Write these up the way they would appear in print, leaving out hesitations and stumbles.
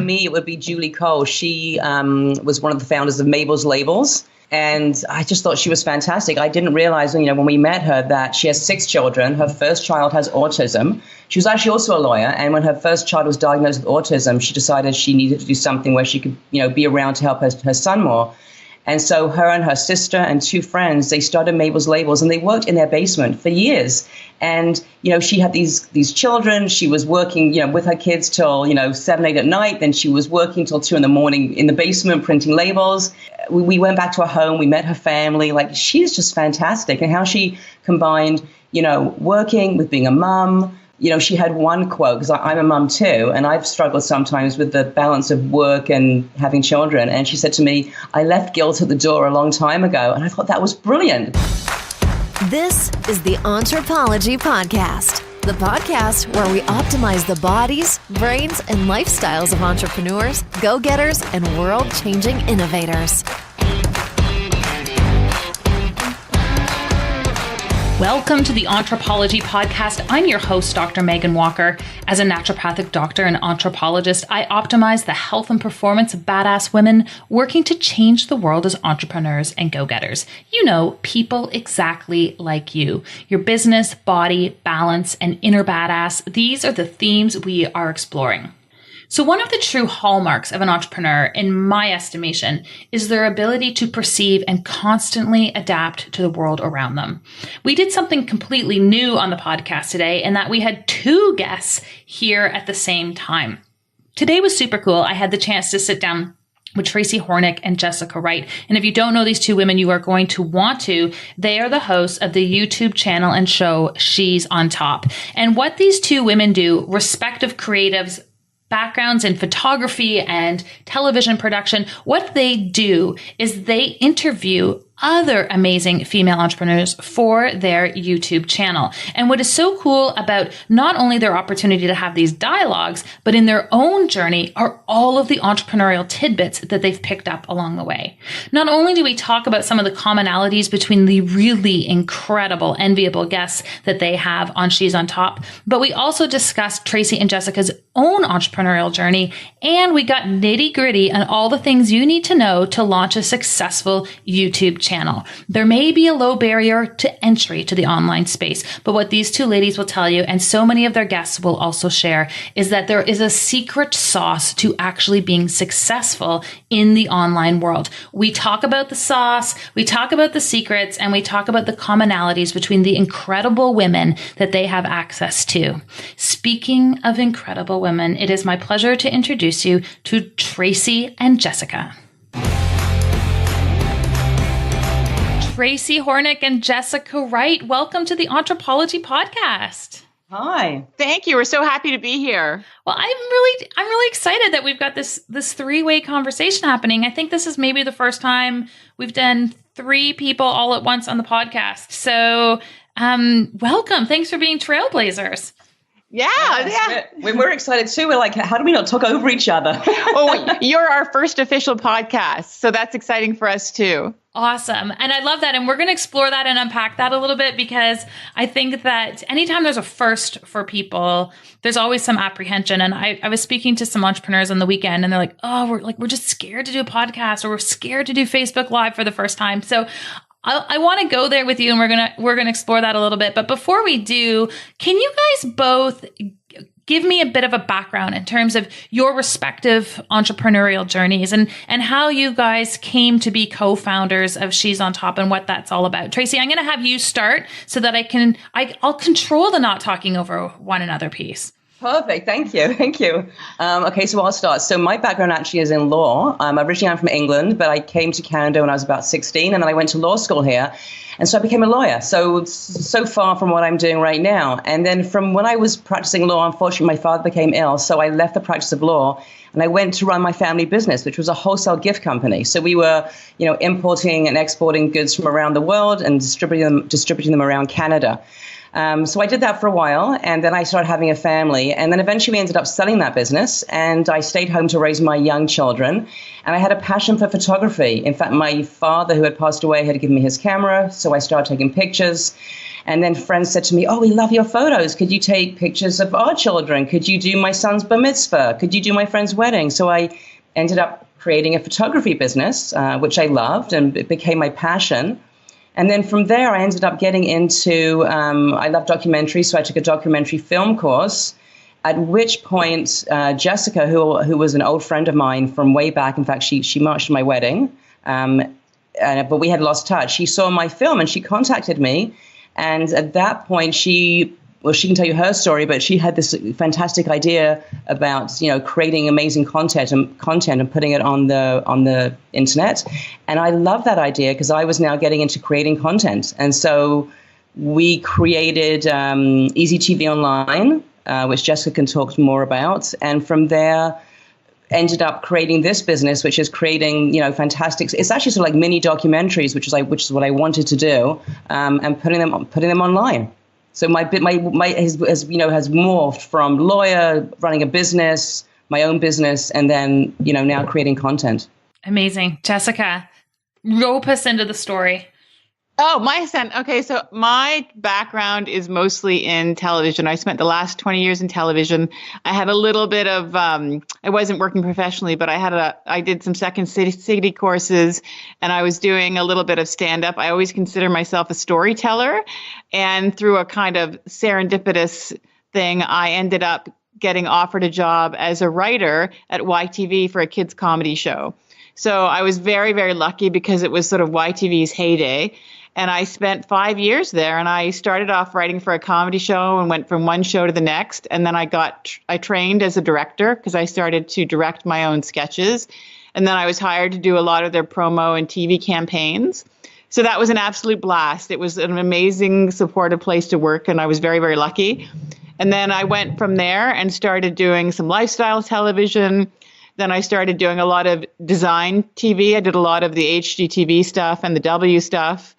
me, it would be Julie Cole. She was one of the founders of Mabel's Labels. And I just thought she was fantastic. I didn't realize, when we met her, that she has 6 children. Her first child has autism. She was actually also a lawyer. And when her first child was diagnosed with autism, she decided she needed to do something where she could, be around to help her son more. And so her and her sister and 2 friends, they started Mabel's Labels, and they worked in their basement for years. And, she had these children. She was working, with her kids till, 7, 8 at night. Then she was working till 2 in the morning in the basement printing labels. We went back to her home. We met her family. Like, she's just fantastic. And how she combined, working with being a mom. She had one quote, because I'm a mom too, and I've struggled sometimes with the balance of work and having children. And she said to me, I left guilt at the door a long time ago. And I thought that was brilliant. This is the Entrepology Podcast, the podcast where we optimize the bodies, brains, and lifestyles of entrepreneurs, go-getters, and world-changing innovators. Welcome to the Entrepology Podcast. I'm your host, Dr. Megan Walker. As a naturopathic doctor and anthropologist, I optimize the health and performance of badass women working to change the world as entrepreneurs and go-getters. People exactly like you. Your business, body, balance, and inner badass. These are the themes we are exploring. So one of the true hallmarks of an entrepreneur, in my estimation, is their ability to perceive and constantly adapt to the world around them. We did something completely new on the podcast today, in that we had 2 guests here at the same time. Today was super cool. I had the chance to sit down with Tracy Hornik and Jessica Wright. And if you don't know these 2 women, you are going to want to. They are the hosts of the YouTube channel and show She's on Top. And what these 2 women do, respective creatives, backgrounds in photography and television production, what they do is they interview other amazing female entrepreneurs for their YouTube channel. And what is so cool about not only their opportunity to have these dialogues, but in their own journey are all of the entrepreneurial tidbits that they've picked up along the way. Not only do we talk about some of the commonalities between the really incredible, enviable guests that they have on She's on Top, but we also discussed Tracy and Jessica's own entrepreneurial journey, and we got nitty-gritty on all the things you need to know to launch a successful YouTube channel. There may be a low barrier to entry to the online space, but what these 2 ladies will tell you, and so many of their guests will also share, is that there is a secret sauce to actually being successful in the online world. We talk about the sauce, we talk about the secrets, and we talk about the commonalities between the incredible women that they have access to. Speaking of incredible women, it is my pleasure to introduce you to Tracy and Jessica. Tracy Hornik and Jessica Wright, welcome to the Entrepology Podcast. Hi. Thank you. We're so happy to be here. Well, I'm really excited that we've got this 3-way conversation happening. I think this is maybe the first time we've done 3 people all at once on the podcast. So, welcome. Thanks for being trailblazers. Yeah. We're excited too. We're like, how do we not talk over each other? Oh, you're our first official podcast, so that's exciting for us too. Awesome. And I love that. And we're going to explore that and unpack that a little bit, because I think that anytime there's a first for people, there's always some apprehension. And I was speaking to some entrepreneurs on the weekend, and they're like, oh, we're just scared to do a podcast, or we're scared to do Facebook Live for the first time. So I want to go there with you, and we're gonna explore that a little bit. But before we do, can you guys both give me a bit of a background in terms of your respective entrepreneurial journeys and how you guys came to be co-founders of She's on Top and what that's all about? Tracy, I'm going to have you start so that I'll control the not talking over one another piece. Perfect. Thank you. Okay, so I'll start. So my background actually is in law. Originally, I'm from England, but I came to Canada when I was about 16, and then I went to law school here. And so I became a lawyer. So far from what I'm doing right now. And then from when I was practicing law, unfortunately, my father became ill. So I left the practice of law, and I went to run my family business, which was a wholesale gift company. So we were, importing and exporting goods from around the world and distributing them around Canada. So I did that for a while, and then I started having a family, and then eventually we ended up selling that business, and I stayed home to raise my young children, and I had a passion for photography. In fact, my father, who had passed away, had given me his camera, so I started taking pictures. And then friends said to me, oh, we love your photos. Could you take pictures of our children? Could you do my son's bar mitzvah? Could you do my friend's wedding? So I ended up creating a photography business, which I loved, and it became my passion. And then from there, I ended up getting into, I love documentaries, so I took a documentary film course, at which point Jessica, who was an old friend of mine from way back, in fact, she marched to my wedding, but we had lost touch. She saw my film and she contacted me. And at that point, she can tell you her story, but she had this fantastic idea about, creating amazing content and putting it on the internet. And I love that idea because I was now getting into creating content. And so we created Easy TV Online, which Jessica can talk more about. And from there, ended up creating this business, which is creating, fantastic. It's actually sort of like mini documentaries, which is what I wanted to do, and putting them online. So my has morphed from lawyer, running a business, my own business, and then, now creating content. Amazing. Jessica, rope us into the story. Oh, my son. Okay, so my background is mostly in television. I spent the last 20 years in television. I had a little bit of, I wasn't working professionally, but I did some Second City courses, and I was doing a little bit of stand-up. I always consider myself a storyteller, and through a kind of serendipitous thing, I ended up getting offered a job as a writer at YTV for a kids' comedy show. So I was very, very lucky because it was sort of YTV's heyday. And I spent 5 years there, and I started off writing for a comedy show and went from one show to the next. And then I trained as a director because I started to direct my own sketches. And then I was hired to do a lot of their promo and TV campaigns. So that was an absolute blast. It was an amazing, supportive place to work, and I was very, very lucky. And then I went from there and started doing some lifestyle television. Then I started doing a lot of design TV. I did a lot of the HGTV stuff and the W stuff.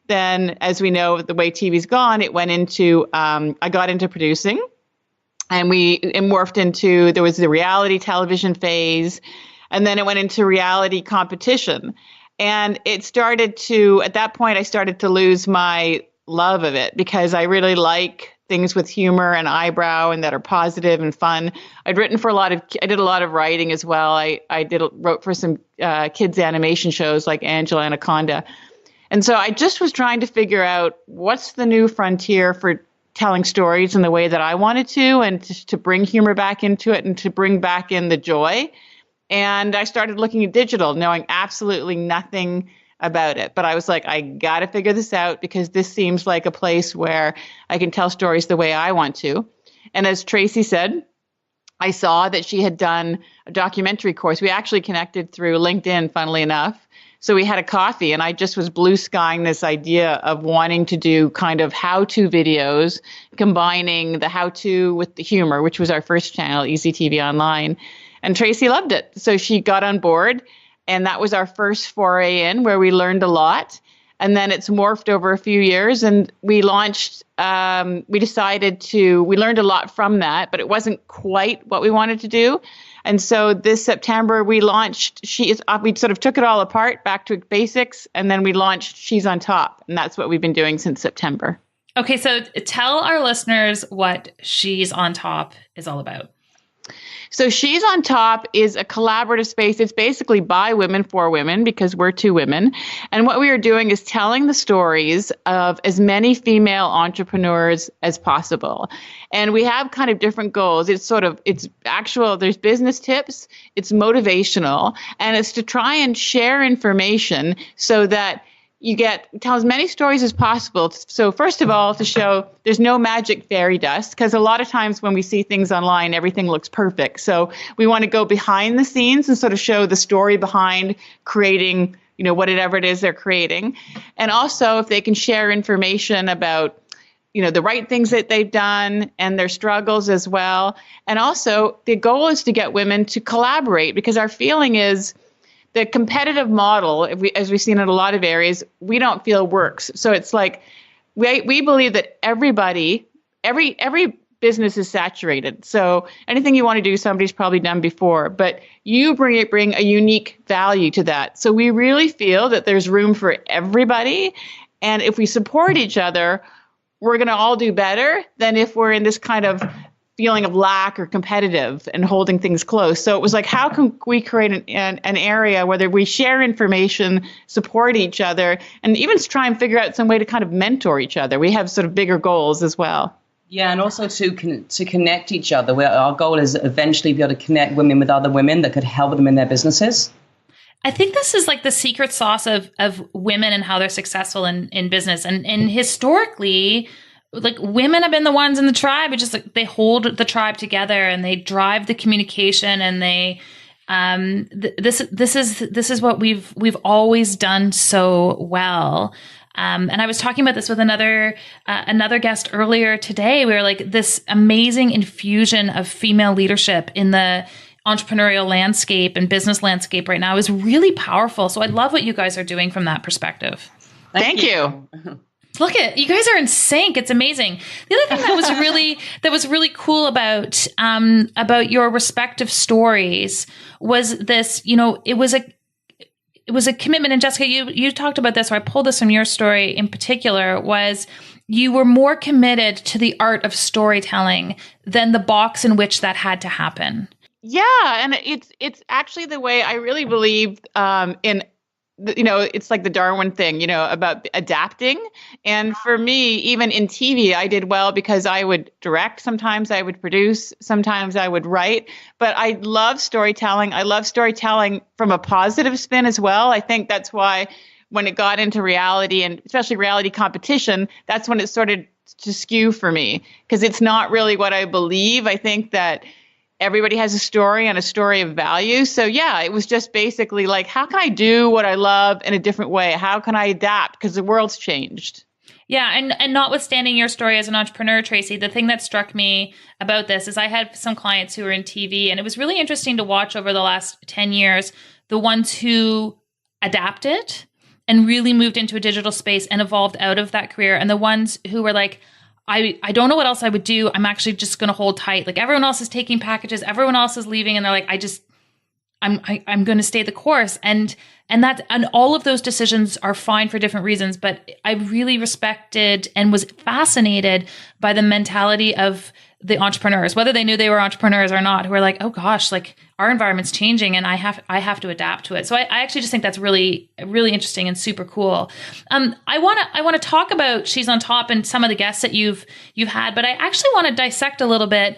Then, as we know, the way TV's gone, it went into, I got into producing, and it morphed into, there was the reality television phase, and then it went into reality competition. And it started to, at that point, I started to lose my love of it because I really like things with humor and eyebrow and that are positive and fun. I did a lot of writing as well. I wrote for some kids animation shows like Angela Anaconda. And so I just was trying to figure out what's the new frontier for telling stories in the way that I wanted to, and to bring humor back into it and to bring back in the joy. And I started looking at digital, knowing absolutely nothing about it. But I was like, I got to figure this out because this seems like a place where I can tell stories the way I want to. And as Tracy said, I saw that she had done a documentary course. We actually connected through LinkedIn, funnily enough. So we had a coffee, and I just was blue skying this idea of wanting to do kind of how-to videos, combining the how-to with the humor, which was our first channel, Easy TV Online. And Tracy loved it. So she got on board, and that was our first foray in where we learned a lot. And then it's morphed over a few years, and we launched, we learned a lot from that, but it wasn't quite what we wanted to do. And so this September we launched, we sort of took it all apart back to basics, and then we launched She's on Top. And that's what we've been doing since September. Okay, so tell our listeners what She's on Top is all about. So She's on Top is a collaborative space. It's basically by women for women because we're two women. And what we are doing is telling the stories of as many female entrepreneurs as possible. And we have kind of different goals. There's business tips, it's motivational, and it's to try and share information so that tell as many stories as possible. So first of all, to show there's no magic fairy dust, because a lot of times when we see things online, everything looks perfect. So we want to go behind the scenes and sort of show the story behind creating, whatever it is they're creating. And also if they can share information about, the right things that they've done and their struggles as well. And also the goal is to get women to collaborate, because our feeling is the competitive model, as we've seen in a lot of areas, we don't feel works. So it's like we believe that every business is saturated. So anything you want to do, somebody's probably done before, but you bring a unique value to that. So we really feel that there's room for everybody. And if we support each other, we're going to all do better than if we're in this kind of feeling of lack or competitive and holding things close. So it was like, how can we create an area where we share information, support each other, and even try and figure out some way to kind of mentor each other? We have sort of bigger goals as well. Yeah, and also to connect each other. Where our goal is eventually be able to connect women with other women that could help them in their businesses. I think this is like the secret sauce of women and how they're successful in business. And historically, like women have been the ones in the tribe. It's just like they hold the tribe together and they drive the communication, and they this is what we've always done so well. And I was talking about this with another guest earlier today. We were like, this amazing infusion of female leadership in the entrepreneurial landscape and business landscape right now is really powerful. So I love what you guys are doing from that perspective. Thank you. Look at you guys are in sync. It's amazing. The other thing that was really cool about your respective stories was this. You know, it was a commitment. And Jessica, you talked about this, or I pulled this from your story in particular. Was you were more committed to the art of storytelling than the box in which that had to happen. Yeah, and it's actually the way I really believe in. It's like the Darwin thing, about adapting. And for me, even in TV, I did well because I would direct. Sometimes I would produce. Sometimes I would write. But I love storytelling. I love storytelling from a positive spin as well. I think that's why when it got into reality, and especially reality competition, that's when it started to skew for me, because it's not really what I believe. I think that everybody has a story and a story of value. So yeah, it was just basically like, how can I do what I love in a different way? How can I adapt? Because the world's changed. Yeah. And notwithstanding your story as an entrepreneur, Tracy, the thing that struck me about this is I had some clients who were in TV, and it was really interesting to watch over the last 10 years, the ones who adapted and really moved into a digital space and evolved out of that career, and the ones who were like, I don't know what else I would do. I'm actually just going to hold tight. Like everyone else is taking packages, everyone else is leaving, and they're like, I'm going to stay the course. And all of those decisions are fine for different reasons. But I really respected and was fascinated by the mentality of the entrepreneurs, whether they knew they were entrepreneurs or not, who are like, oh gosh, like our environment's changing and I have to adapt to it. So I actually just think that's really, really interesting and super cool. I want to talk about She's on Top and some of the guests that you've had, but I actually want to dissect a little bit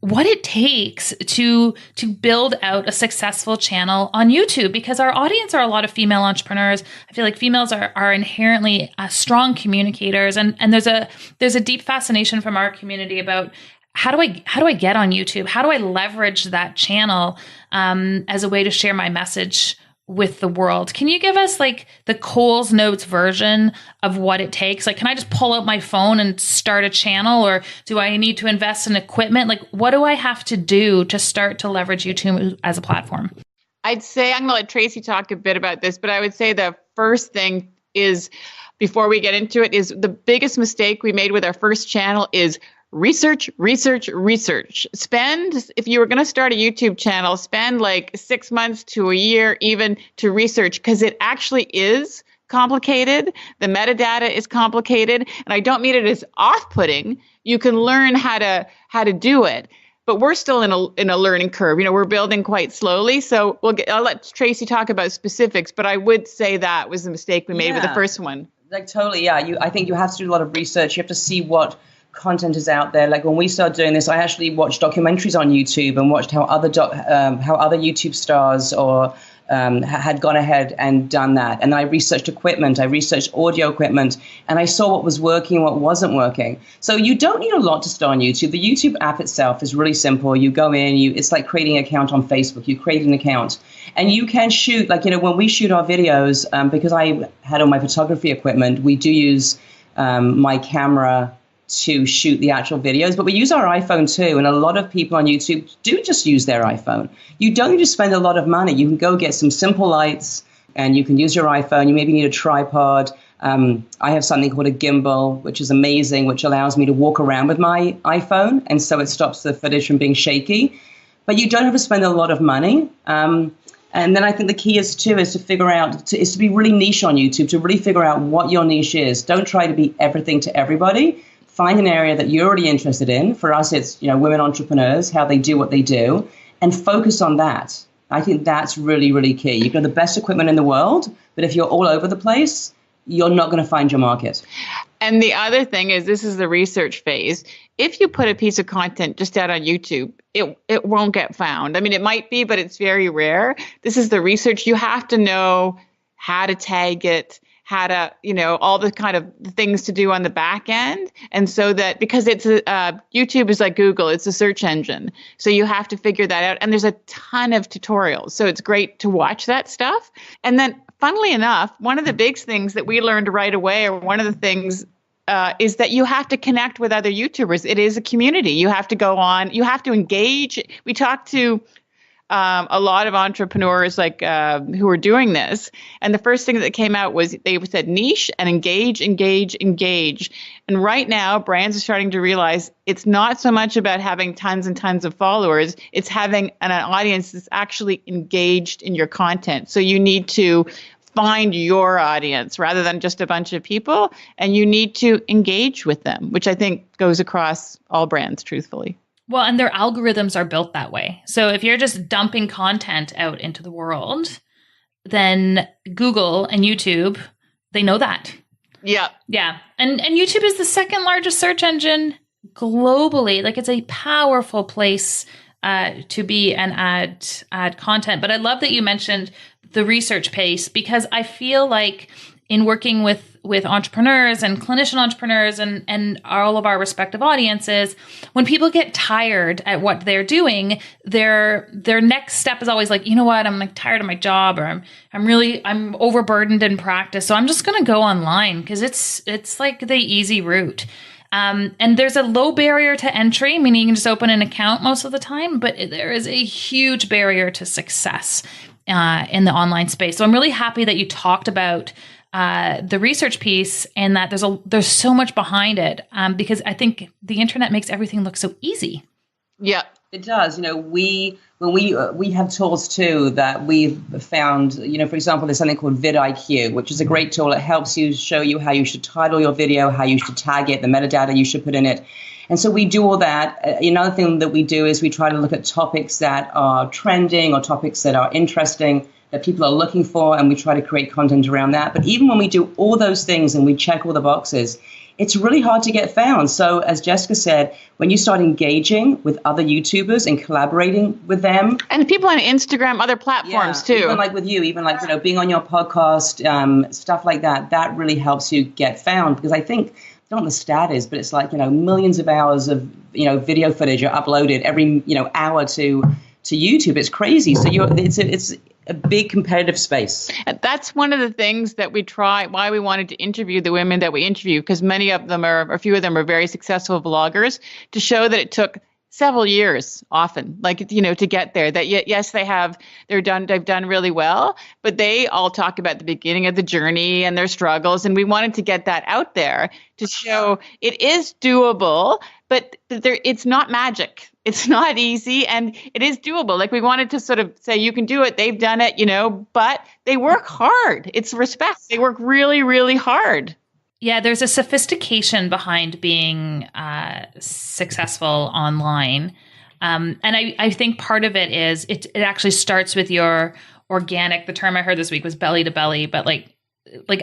what it takes to build out a successful channel on YouTube, because our audience are a lot of female entrepreneurs. I feel like females are inherently strong communicators, and there's a deep fascination from our community about how do I get on YouTube? How do I leverage that channel as a way to share my message with the world? Can you give us like the Coles Notes version of what it takes? Like, can I just pull out my phone and start a channel, or do I need to invest in equipment? Like, what do I have to do to start to leverage YouTube as a platform? I'd say, I'm going to let Tracy talk a bit about this, but I would say the first thing is, before we get into it, is the biggest mistake we made with our first channel is research. Spend, if you were going to start a YouTube channel, spend like 6 months to a year even to research, because it actually is complicated. The metadata is complicated, and I don't mean it as off-putting. You can learn how to do it, but we're still in a learning curve. We're building quite slowly. So I'll let Tracy talk about specifics, but I would say that was the mistake we made with the first one. Like totally, yeah. I think you have to do a lot of research. You have to see what content is out there. Like when we started doing this, I actually watched documentaries on YouTube and watched how other YouTube stars or had gone ahead and done that. And I researched equipment, I researched audio equipment, and I saw what was working and what wasn't working. So you don't need a lot to start on YouTube. The YouTube app itself is really simple. You go in, it's like creating an account on Facebook. You create an account and you can shoot, like, when we shoot our videos, because I had all my photography equipment, we do use my camera to shoot the actual videos, but we use our iPhone too. And a lot of people on YouTube do just use their iPhone. You don't need to spend a lot of money. You can go get some simple lights and you can use your iPhone. You maybe need a tripod. I have something called a gimbal, which is amazing, which allows me to walk around with my iPhone. And so it stops the footage from being shaky, but you don't have to spend a lot of money. And And then I think the key is to figure out, is to be really niche on YouTube, to really figure out what your niche is. Don't try to be everything to everybody. Find an area that you're already interested in. For us, it's, women entrepreneurs, how they do what they do, and focus on that. I think that's really, really key. You've got the best equipment in the world, but if you're all over the place, you're not going to find your market. And the other thing is, this is the research phase. If you put a piece of content just out on YouTube, it won't get found. I mean, it might be, but it's very rare. This is the research. You have to know how to tag it, how to, all the kind of things to do on the back end. And so that, because it's YouTube is like Google, it's a search engine. So you have to figure that out. And there's a ton of tutorials. So it's great to watch that stuff. And then funnily enough, one of the big things that we learned right away, or one of the things is that you have to connect with other YouTubers. It is a community. You have to go on, you have to engage. We talked to a lot of entrepreneurs who are doing this. And the first thing that came out was they said niche and engage. And right now, brands are starting to realize it's not so much about having tons and tons of followers. It's having an audience that's actually engaged in your content. So you need to find your audience rather than just a bunch of people, and you need to engage with them, which I think goes across all brands, truthfully. Well, and their algorithms are built that way. So if you're just dumping content out into the world, then Google and YouTube, they know that. Yeah. Yeah. And YouTube is the second largest search engine globally. Like, it's a powerful place to be and add content. But I love that you mentioned the research pace, because I feel like in working with entrepreneurs and clinician entrepreneurs and all of our respective audiences, when people get tired at what they're doing, their next step is always like, you know what, I'm like tired of my job, or I'm overburdened in practice, so I'm just going to go online because it's like the easy route. And there's a low barrier to entry, meaning you can just open an account most of the time, but there is a huge barrier to success in the online space. So I'm really happy that you talked about the research piece, and that there's so much behind it, because I think the internet makes everything look so easy. Yeah, it does. We have tools too that we've found. For example, there's something called vidIQ, which is a great tool. It helps you show you how you should title your video, how you should tag it, the metadata you should put in it. And so we do all that. Another thing that we do is we try to look at topics that are trending or topics that are interesting, that people are looking for, and we try to create content around that. But even when we do all those things and we check all the boxes, it's really hard to get found. So as Jessica said, when you start engaging with other YouTubers and collaborating with them. And people on Instagram, other platforms too. Even like with you, even like, being on your podcast, stuff like that, that really helps you get found. Because I think, I don't know what the stat is, but it's like, millions of hours of, video footage are uploaded every, hour to YouTube. It's crazy. So it's a big competitive space. That's one of the things that why we wanted to interview the women that we interview, because many of them a few of them are very successful vloggers, to show that it took several years often, to get there. That yes, they've done really well, but they all talk about the beginning of the journey and their struggles. And we wanted to get that out there to show it is doable, but it's not magic. It's not easy, and it is doable. Like, we wanted to sort of say, you can do it. They've done it, but they work hard. It's respect. They work really, really hard. Yeah, there's a sophistication behind being successful online. And I think part of it is it actually starts with your organic, the term I heard this week was belly to belly, but like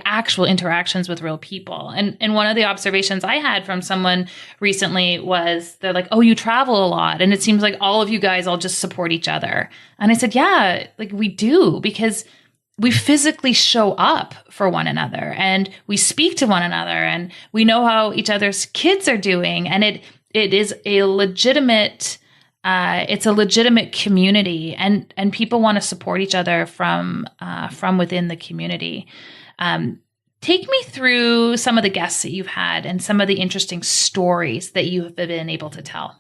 actual interactions with real people. And one of the observations I had from someone recently was they're like, oh, you travel a lot, and it seems like all of you guys all just support each other. And I said, yeah, like we do, because we physically show up for one another, and we speak to one another, and we know how each other's kids are doing. And it is a legitimate it's a legitimate community, and people want to support each other from within the community. Take me through some of the guests that you've had and some of the interesting stories that you have been able to tell.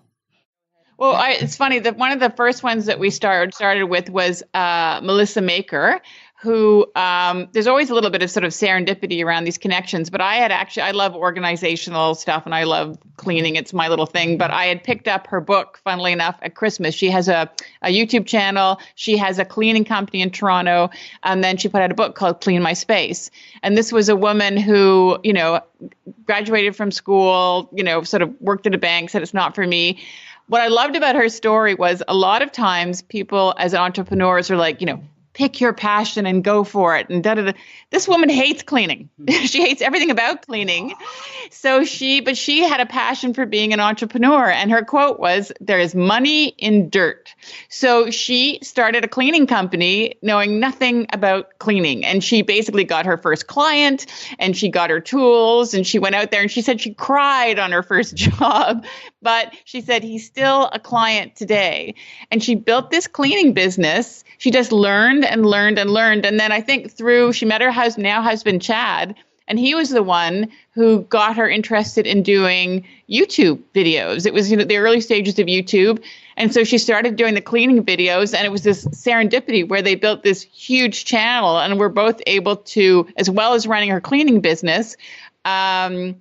Well, it's funny that one of the first ones that we started with was Melissa Maker, who there's always a little bit of sort of serendipity around these connections. But I love organizational stuff and I love cleaning. It's my little thing. But I had picked up her book, funnily enough, at Christmas. She has a YouTube channel. She has a cleaning company in Toronto. And then she put out a book called Clean My Space. And this was a woman who, graduated from school, sort of worked at a bank, said it's not for me. What I loved about her story was a lot of times people as entrepreneurs are like, pick your passion and go for it. And This woman hates cleaning. She hates everything about cleaning. But she had a passion for being an entrepreneur. And her quote was, "There is money in dirt." So she started a cleaning company knowing nothing about cleaning. And she basically got her first client and she got her tools and she went out there and she said she cried on her first job. But she said he's still a client today. And she built this cleaning business. She just learned and learned and learned. And then I think she met her now husband, Chad, and he was the one who got her interested in doing YouTube videos. It was, the early stages of YouTube. And so she started doing the cleaning videos, and it was this serendipity where they built this huge channel and were both able to, as well as running her cleaning business, do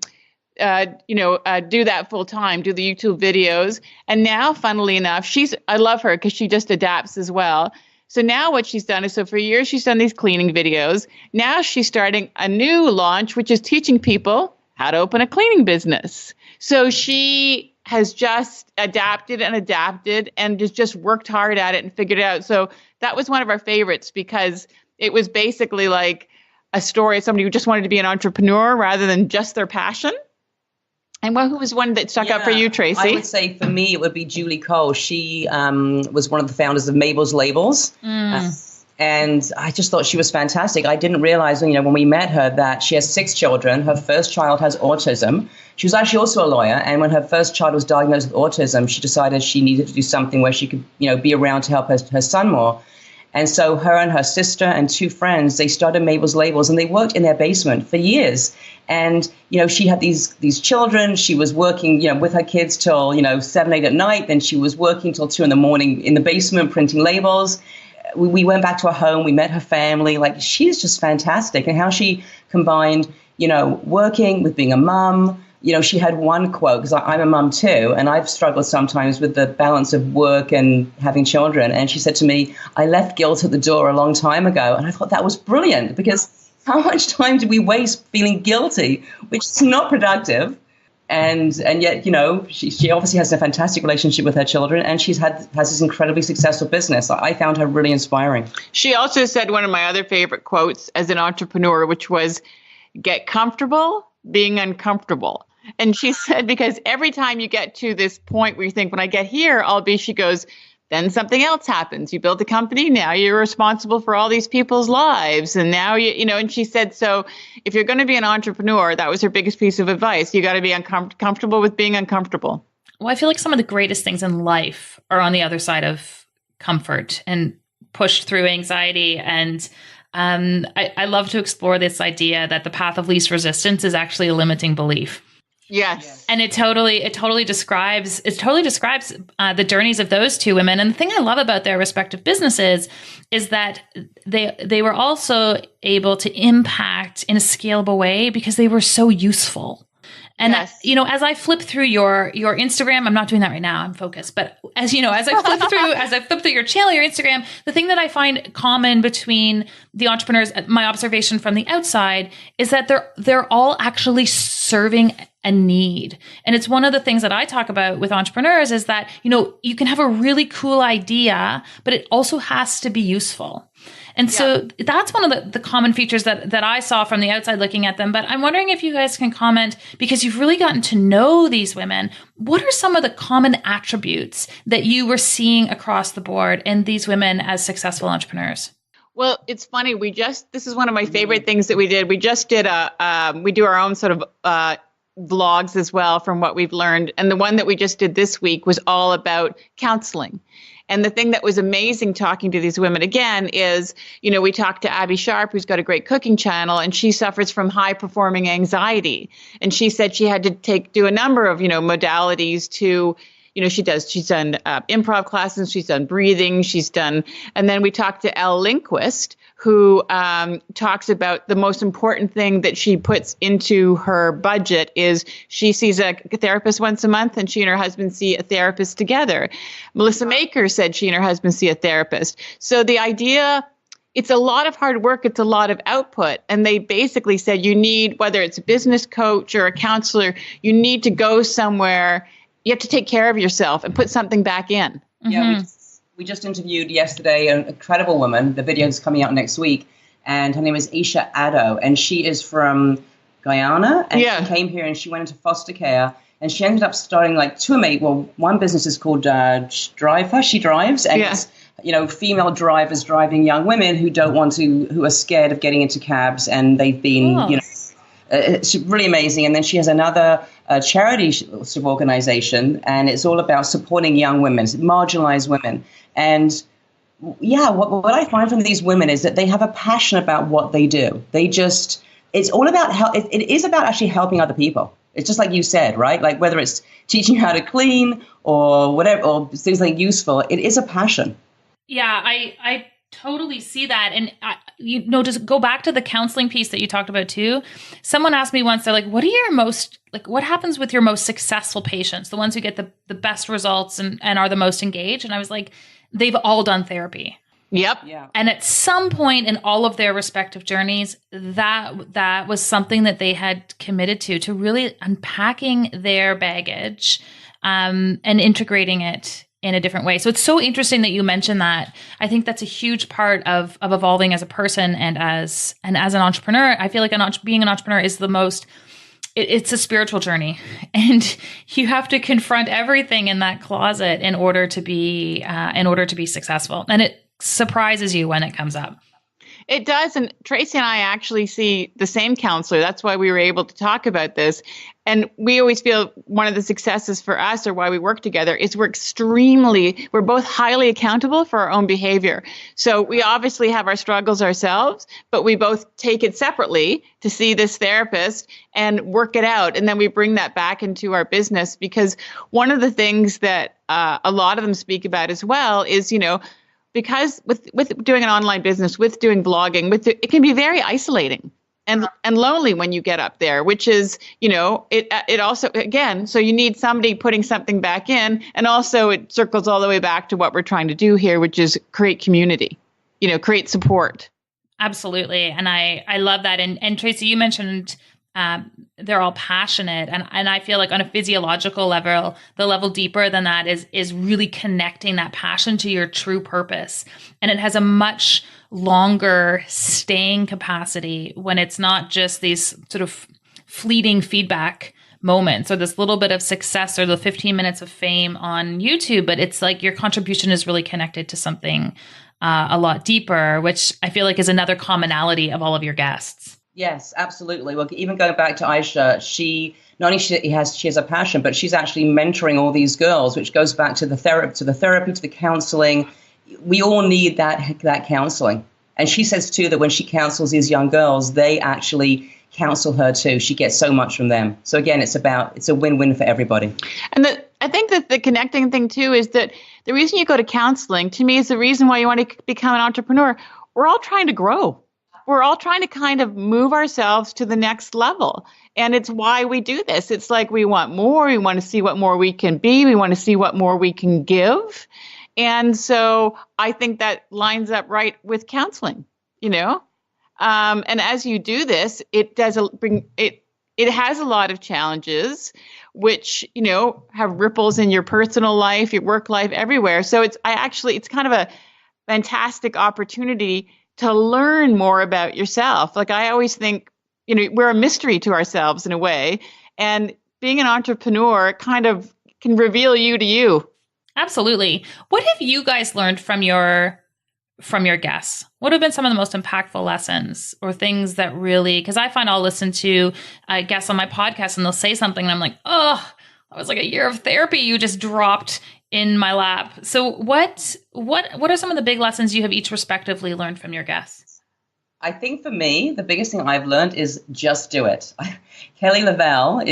that full time, do the YouTube videos. And now, funnily enough, I love her because she just adapts as well. So now what she's done is, for years, she's done these cleaning videos. Now she's starting a new launch, which is teaching people how to open a cleaning business. So she has just adapted and has just worked hard at it and figured it out. So that was one of our favorites because it was basically like a story of somebody who just wanted to be an entrepreneur rather than just their passion. And who was one that stuck out for you, Tracy? I would say for me, it would be Julie Cole. She was one of the founders of Mabel's Labels. And I just thought she was fantastic. I didn't realize, when we met her, that she has 6 children. Her first child has autism. She was actually also a lawyer. And when her first child was diagnosed with autism, she decided she needed to do something where she could, be around to help her son more. And so her and her sister and 2 friends, they started Mabel's Labels, and they worked in their basement for years. And, she had these children. She was working, with her kids till, 7, 8 at night. Then she was working till 2 in the morning in the basement printing labels. We went back to her home. We met her family. Like, she's just fantastic. And how she combined, working with being a mom. She had one quote, because I'm a mom too, and I've struggled sometimes with the balance of work and having children. And she said to me, "I left guilt at the door a long time ago." And I thought that was brilliant, because how much time do we waste feeling guilty, which is not productive? And yet, she obviously has a fantastic relationship with her children, and has this incredibly successful business. I found her really inspiring. She also said one of my other favorite quotes as an entrepreneur, which was, "Get comfortable being uncomfortable." And she said, because every time you get to this point where you think, when I get here, she goes, then something else happens. You build a company. Now you're responsible for all these people's lives. And now, and she said, so if you're going to be an entrepreneur, that was her biggest piece of advice. You got to be comfortable with being uncomfortable. Well, I feel like some of the greatest things in life are on the other side of comfort and pushed through anxiety. And I love to explore this idea that the path of least resistance is actually a limiting belief. Yes. And it totally describes the journeys of those 2 women. And the thing I love about their respective businesses is that they were also able to impact in a scalable way because they were so useful. And yes. As I flip through your Instagram, I'm not doing that right now, I'm focused. But as I flip through your channel, your Instagram, the thing that I find common between the entrepreneurs, my observation from the outside, is that they're all actually serving a need. And it's one of the things that I talk about with entrepreneurs is that, you can have a really cool idea, but it also has to be useful. And so that's one of the common features that I saw from the outside looking at them. But I'm wondering if you guys can comment, because you've really gotten to know these women. What are some of the common attributes that you were seeing across the board in these women as successful entrepreneurs? Well, it's funny. This is one of my favorite things that we did. We just did we do our own sort of vlogs as well from what we've learned. And the one that we just did this week was all about counseling. And the thing that was amazing talking to these women again is, we talked to Abby Sharp, who's got a great cooking channel, and she suffers from high performing anxiety. And she said she had to do a number of, modalities to, she's done improv classes, she's done breathing, and then we talked to Elle Lindquist, who talks about the most important thing that she puts into her budget is she sees a therapist once a month, and she and her husband see a therapist together. Melissa Maker said she and her husband see a therapist. So the idea, it's a lot of hard work. It's a lot of output. And they basically said you need, whether it's a business coach or a counselor, you need to go somewhere. You have to take care of yourself and put something back in. Yeah, we just interviewed yesterday an incredible woman. The video is coming out next week. And her name is Isha Addo. And she is from Guyana. And she came here and she went into foster care. And she ended up starting like one business is called Driver. She drives. And it's, female drivers driving young women who are scared of getting into cabs. And they've been, it's really amazing. And then she has another charity sort of organization, and it's all about supporting young women, marginalized women. And what I find from these women is that they have a passion about what they do. It's all about it is about actually helping other people. It's just like you said, right? Like whether it's teaching how to clean or whatever, or things like useful, it is a passion. Yeah, I totally see that. And, just go back to the counseling piece that you talked about too. Someone asked me once, they're like, what happens with your most successful patients? The ones who get the best results and are the most engaged? And I was like, they've all done therapy. Yep. Yeah. And at some point in all of their respective journeys, that was something that they had committed to really unpacking their baggage, and integrating it in a different way. So it's so interesting that you mentioned that. I think that's a huge part of evolving as a person and as an entrepreneur. I feel like being an entrepreneur is it's a spiritual journey, and you have to confront everything in that closet in order to be successful. And it surprises you when it comes up. It does. And Tracy and I actually see the same counselor. That's why we were able to talk about this. And we always feel one of the successes for us, or why we work together, is we're both highly accountable for our own behavior. So we obviously have our struggles ourselves, but we both take it separately to see this therapist and work it out. And then we bring that back into our business, because one of the things that a lot of them speak about as well is, because with doing an online business, with doing blogging, it can be very isolating and lonely when you get up there, which is, it also, again, so you need somebody putting something back in. And also it circles all the way back to what we're trying to do here, which is create community, create support. Absolutely. And I love that. And Tracy, you mentioned they're all passionate. And I feel like on a physiological level, the level deeper than that is really connecting that passion to your true purpose. And it has a much longer staying capacity when it's not just these sort of fleeting feedback moments or this little bit of success or the 15 minutes of fame on YouTube, but it's like your contribution is really connected to something a lot deeper, which I feel like is another commonality of all of your guests. Yes, absolutely. Well, even going back to Aisha, she has a passion, but she's actually mentoring all these girls, which goes back to the therapy, to the counseling. We all need that counseling. And she says too that when she counsels these young girls, they actually counsel her too. She gets so much from them. So again, it's a win-win for everybody. And I think that the connecting thing too is that the reason you go to counseling, to me, is the reason why you want to become an entrepreneur. We're all trying to grow. We're all trying to kind of move ourselves to the next level. And it's why we do this. It's like we want more. We want to see what more we can be. We want to see what more we can give. And so I think that lines up right with counseling, and as you do this, it has a lot of challenges, which, have ripples in your personal life, your work life, everywhere. So it's kind of a fantastic opportunity to learn more about yourself. Like I always think, we're a mystery to ourselves in a way, and being an entrepreneur kind of can reveal you to you. Absolutely. What have you guys learned from your guests? What have been some of the most impactful lessons or things that really, because I find I'll listen to guests on my podcast and they'll say something and I'm like, oh, that was like a year of therapy you just dropped in my lap. So what are some of the big lessons you have each respectively learned from your guests? I think for me, the biggest thing I've learned is just do it. Kelly Lavelle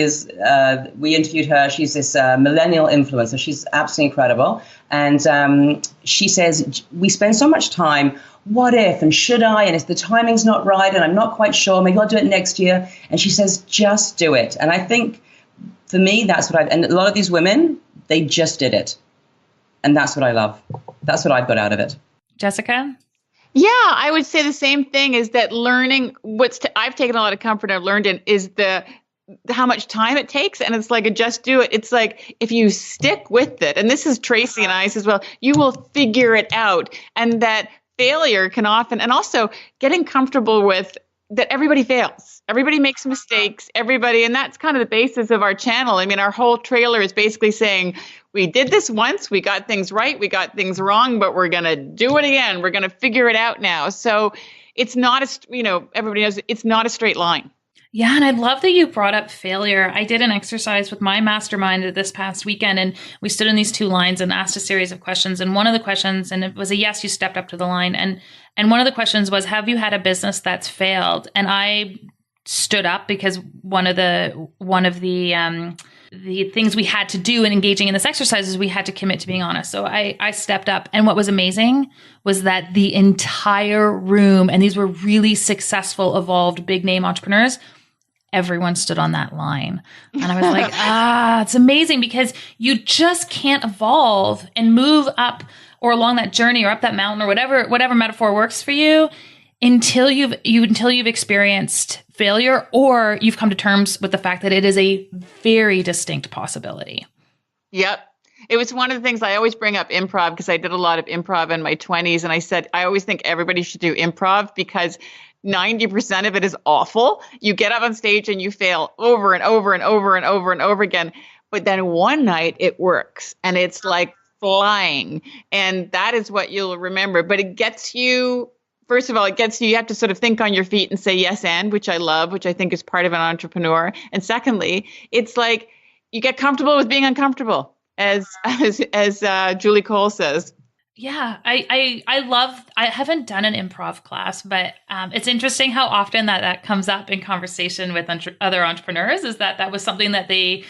we interviewed her. She's this millennial influencer. She's absolutely incredible. And she says, we spend so much time, what if, and should I, and if the timing's not right, and I'm not quite sure, maybe I'll do it next year. And she says, just do it. And I think for me, that's what and a lot of these women, they just did it. And that's what I love. That's what I've got out of it. Jessica? Yeah, I would say the same thing is that learning I've taken a lot of comfort I've learned in is how much time it takes. And it's like just do it. It's like if you stick with it, and this is Tracy and I as well, you will figure it out. And that failure can often, and also getting comfortable with that everybody fails. Everybody makes mistakes, and that's kind of the basis of our channel. I mean, our whole trailer is basically saying, we did this once, we got things right, we got things wrong, but we're going to do it again. We're going to figure it out now. So it's not everybody knows it's not a straight line. Yeah. And I love that you brought up failure. I did an exercise with my mastermind this past weekend, and we stood in these two lines and asked a series of questions. And one of the questions, and it was a yes, you stepped up to the line. And one of the questions was, have you had a business that's failed? And I stood up because one of the things we had to do in engaging in this exercise is we had to commit to being honest. So I stepped up. And what was amazing was that the entire room, and these were really successful, evolved, big name entrepreneurs, everyone stood on that line. And I was like, it's amazing, because you just can't evolve and move up or along that journey or up that mountain or whatever metaphor works for you until you've experienced failure, or you've come to terms with the fact that it is a very distinct possibility. Yep. It was one of the things I always bring up improv, because I did a lot of improv in my 20s. And I said, I always think everybody should do improv because 90% of it is awful. You get up on stage and you fail over and over and over and over and over again. But then one night it works and it's like flying. And that is what you'll remember. But it gets you, first of all, you have to sort of think on your feet and say yes and, which I love, which I think is part of an entrepreneur. And secondly, it's like you get comfortable with being uncomfortable, as Julie Cole says. Yeah, I haven't done an improv class, but it's interesting how often that comes up in conversation with other entrepreneurs, is that was something that they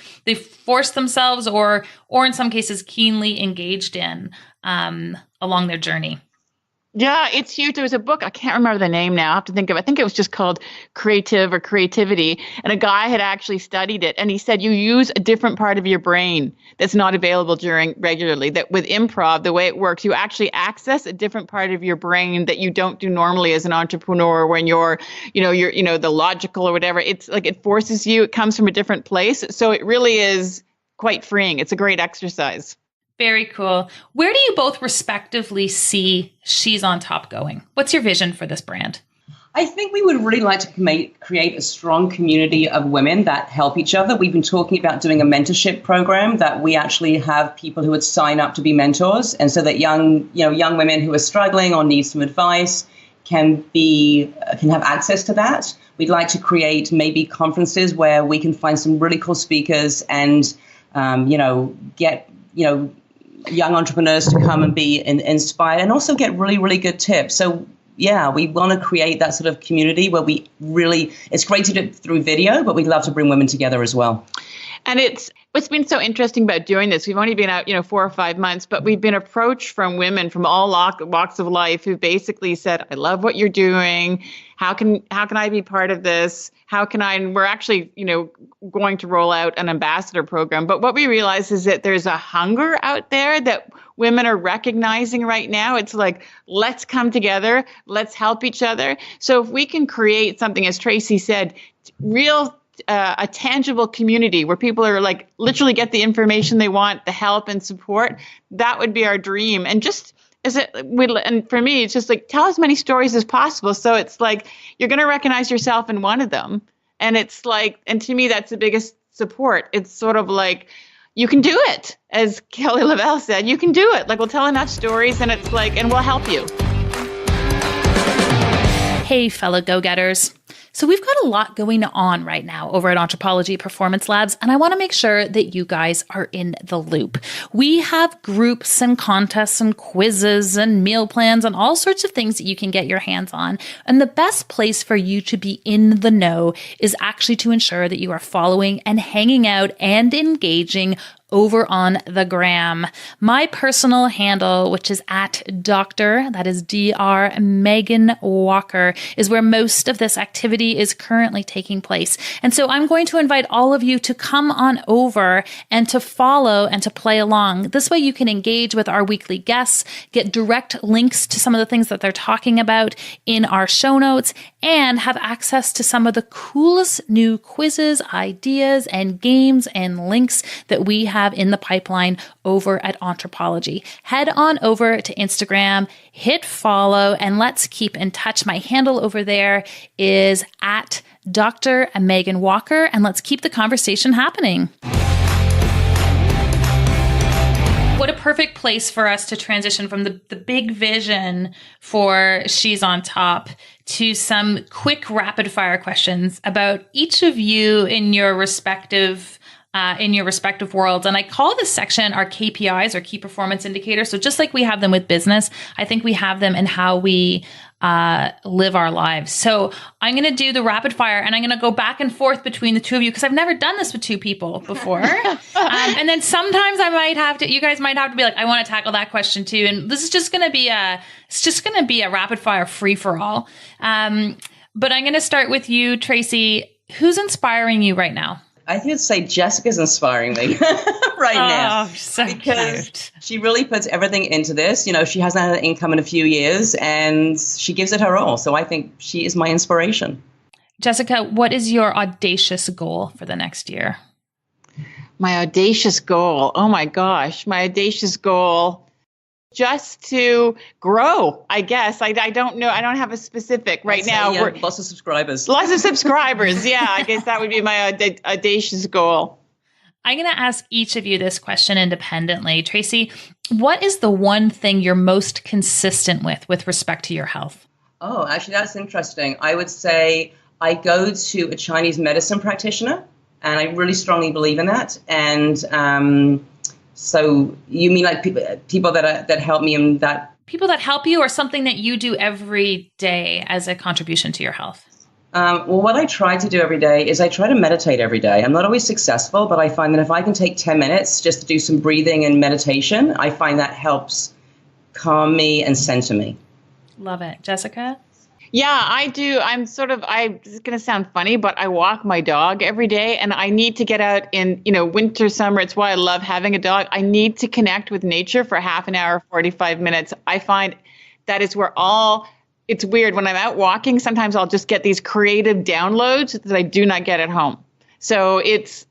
forced themselves or in some cases keenly engaged in along their journey. Yeah, it's huge. There was a book, I can't remember the name now, I have to think of it. I think it was just called Creative or Creativity. And a guy had actually studied it. And he said, you use a different part of your brain that's not available regularly. That with improv, the way it works, you actually access a different part of your brain that you don't do normally as an entrepreneur when you're the logical or whatever. It's like it forces you, it comes from a different place. So it really is quite freeing. It's a great exercise. Very cool. Where do you both respectively see She's on Topgoing? What's your vision for this brand? I think we would really like to create a strong community of women that help each other. We've been talking about doing a mentorship program that we actually have people who would sign up to be mentors. And so that young women who are struggling or need some advice can have access to that. We'd like to create maybe conferences where we can find some really cool speakers and, get, young entrepreneurs to come and be inspired and also get really, really good tips. So, yeah, we want to create that sort of community where it's great to do it through video, but we'd love to bring women together as well. And what's been so interesting about doing this, we've only been out, 4 or 5 months, but we've been approached from women from all walks of life who basically said, I love what you're doing. How can I be part of this? And we're actually, going to roll out an ambassador program. But what we realize is that there's a hunger out there that women are recognizing right now. It's like, let's come together. Let's help each other. So if we can create something, as Tracy said, a tangible community where people are like literally get the information they want, the help and support, that would be our dream. And and for me, it's just like, tell as many stories as possible. So it's like, you're going to recognize yourself in one of them. And it's like, and to me, that's the biggest support. It's sort of like, you can do it. As Kelly Lavelle said, you can do it. Like, we'll tell enough stories and it's like, and we'll help you. Hey, fellow go-getters. So we've got a lot going on right now over at Anthropology Performance Labs, and I want to make sure that you guys are in the loop. We have groups and contests and quizzes and meal plans and all sorts of things that you can get your hands on. And the best place for you to be in the know is actually to ensure that you are following and hanging out and engaging over on the gram. My personal handle, which is at Dr. that is Dr. Megan Walker, is where most of this activity is currently taking place. And so I'm going to invite all of you to come on over and to follow and to play along. This way you can engage with our weekly guests, get direct links to some of the things that they're talking about in our show notes, and have access to some of the coolest new quizzes, ideas, and games and links that we have in the pipeline over at Anthropology. Head on over to Instagram, hit follow, and let's keep in touch. My handle over there is at Dr. Megan Walker, and let's keep the conversation happening. What a perfect place for us to transition from the big vision for She's on Top to some quick rapid fire questions about each of you in your respective worlds. And I call this section our KPIs, or key performance indicators. So just like we have them with business, I think we have them in how we live our lives. So I'm going to do the rapid fire, and I'm going to go back and forth between the two of you because I've never done this with two people before. And then sometimes you guys might have to be like, I want to tackle that question too. And this is just going to be a rapid fire free for all. But I'm going to start with you, Tracy. Who's inspiring you right now? I think I'd say Jessica's inspiring me right now. Oh, so because cute. She really puts everything into this. You know, she hasn't had an income in a few years, and she gives it her all. So I think she is my inspiration. Jessica, what is your audacious goal for the next year? My audacious goal. Oh my gosh. My audacious goal. Just to grow, I guess. I don't know. I don't have a specific right now. Lots of subscribers. Lots of subscribers. Yeah, I guess that would be my audacious goal. I'm going to ask each of you this question independently. Tracy, what is the one thing you're most consistent with respect to your health? Oh, actually, that's interesting. I would say I go to a Chinese medicine practitioner, and I really strongly believe in that. And so you mean like people that help me in that? People that help you, or something that you do every day as a contribution to your health? Well, what I try to do every day is I try to meditate every day. I'm not always successful, but I find that if I can take 10 minutes just to do some breathing and meditation, I find that helps calm me and center me. Love it. Jessica? Yeah, I do. This is going to sound funny, but I walk my dog every day, and I need to get out in, winter, summer. It's why I love having a dog. I need to connect with nature for half an hour, 45 minutes. I find that is where it's weird. When I'm out walking, sometimes I'll just get these creative downloads that I do not get at home. So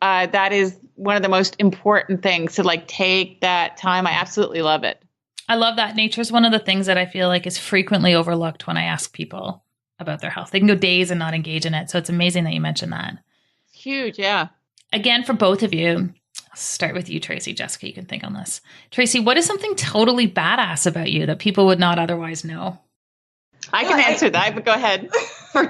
that is one of the most important things, to take that time. I absolutely love it. I love that. Nature is one of the things that I feel like is frequently overlooked when I ask people about their health. They can go days and not engage in it. So it's amazing that you mentioned that. It's huge. Yeah. Again, for both of you, I'll start with you, Tracy. Jessica, you can think on this. Tracy, what is something totally badass about you that people would not otherwise know? I can answer that, but go ahead.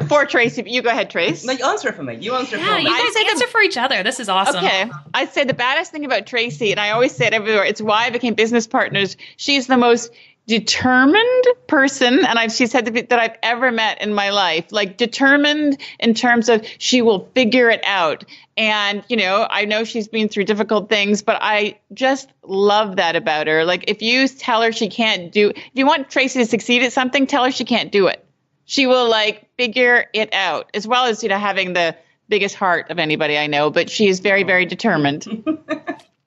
For Tracy, but you go ahead, Trace. No, you answer for me. You answer for me. You guys answer for each other. This is awesome. Okay. I'd say the baddest thing about Tracy, and I always say it everywhere, it's why I became business partners. She's the most determined person, and she said that I've ever met in my life. Determined in terms of she will figure it out. And, I know she's been through difficult things, but I just love that about her. If you tell her she can't if you want Tracy to succeed at something, tell her she can't do it. She will figure it out, as well as, having the biggest heart of anybody I know, but she is very, very determined.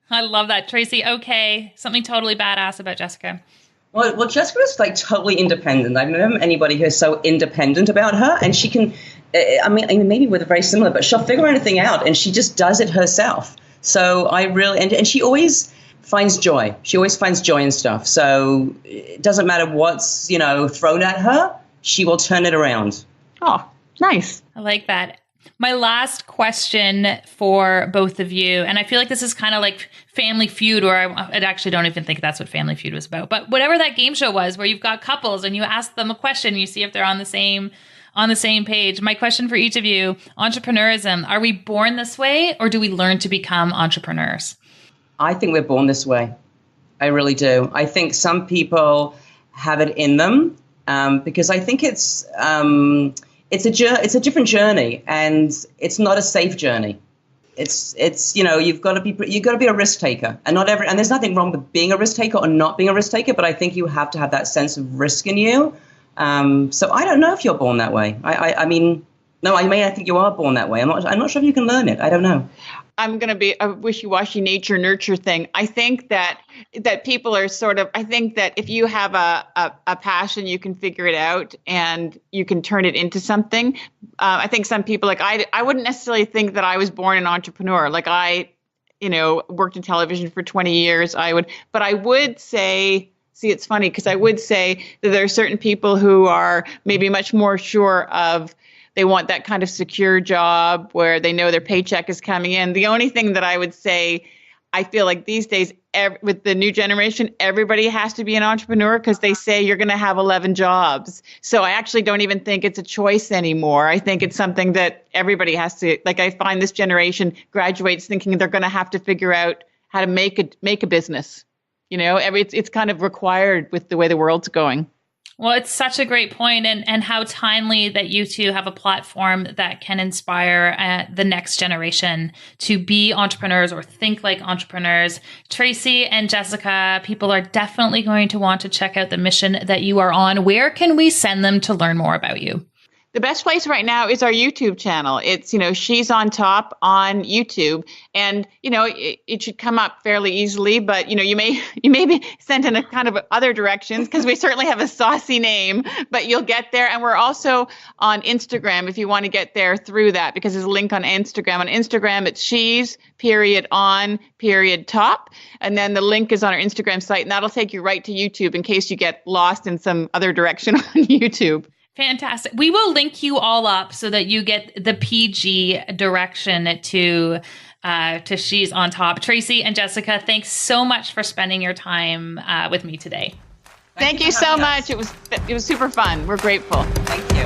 I love that. Tracy, okay. Something totally badass about Jessica. Well, Jessica is totally independent. I've never met anybody who's so independent about her, and she can, maybe we're very similar, but she'll figure anything out, and she just does it herself. So I really, and she always finds joy. She always finds joy in stuff. So it doesn't matter what's, thrown at her, she will turn it around. Oh, nice. I like that. My last question for both of you, and I feel like this is kind of like Family Feud, or I actually don't even think that's what Family Feud was about, but whatever that game show was where you've got couples and you ask them a question and you see if they're on the same on the same page. My question for each of you, entrepreneurism, are we born this way or do we learn to become entrepreneurs? I think we're born this way. I really do. I think some people have it in them because I think it's a different journey, and it's not a safe journey. It's you've got to be a risk taker, and and there's nothing wrong with being a risk taker or not being a risk taker, but I think you have to have that sense of risk in you. So I don't know if you're born that way. I think you are born that way. I'm not sure if you can learn it. I don't know. I'm going to be a wishy-washy nature nurture thing. I think that people are I think that if you have a passion, you can figure it out and you can turn it into something. I think some people I wouldn't necessarily think that I was born an entrepreneur. Like I, worked in television for 20 years. But I would say, see, it's funny because I would say that there are certain people who are maybe much more sure of, they want that kind of secure job where they know their paycheck is coming in. The only thing that I would say, I feel like these days with the new generation, everybody has to be an entrepreneur because they say you're going to have 11 jobs. So I actually don't even think it's a choice anymore. I think it's something that everybody has to, I find this generation graduates thinking they're going to have to figure out how to make a business. It's kind of required with the way the world's going. Well, it's such a great point, and how timely that you two have a platform that can inspire the next generation to be entrepreneurs or think like entrepreneurs. Tracy and Jessica, people are definitely going to want to check out the mission that you are on. Where can we send them to learn more about you? The best place right now is our YouTube channel. It's, She's on Top on YouTube, and, it should come up fairly easily, but, you may be sent in a kind of other directions because we certainly have a saucy name, but you'll get there. And we're also on Instagram if you want to get there through that, because there's a link on Instagram. On Instagram, it's she's_on_top. And then the link is on our Instagram site, and that'll take you right to YouTube in case you get lost in some other direction on YouTube. Fantastic. We will link you all up so that you get the PG direction to She's on Top. Tracy and Jessica, thanks so much for spending your time with me today. Thank you so much. It was super fun. We're grateful. Thank you.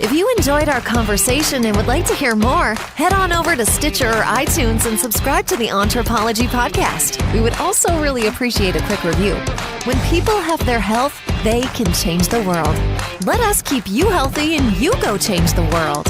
If you enjoyed our conversation and would like to hear more, head on over to Stitcher or iTunes and subscribe to the Entrepology podcast. We would also really appreciate a quick review. When people have their health, they can change the world. Let us keep you healthy and you go change the world.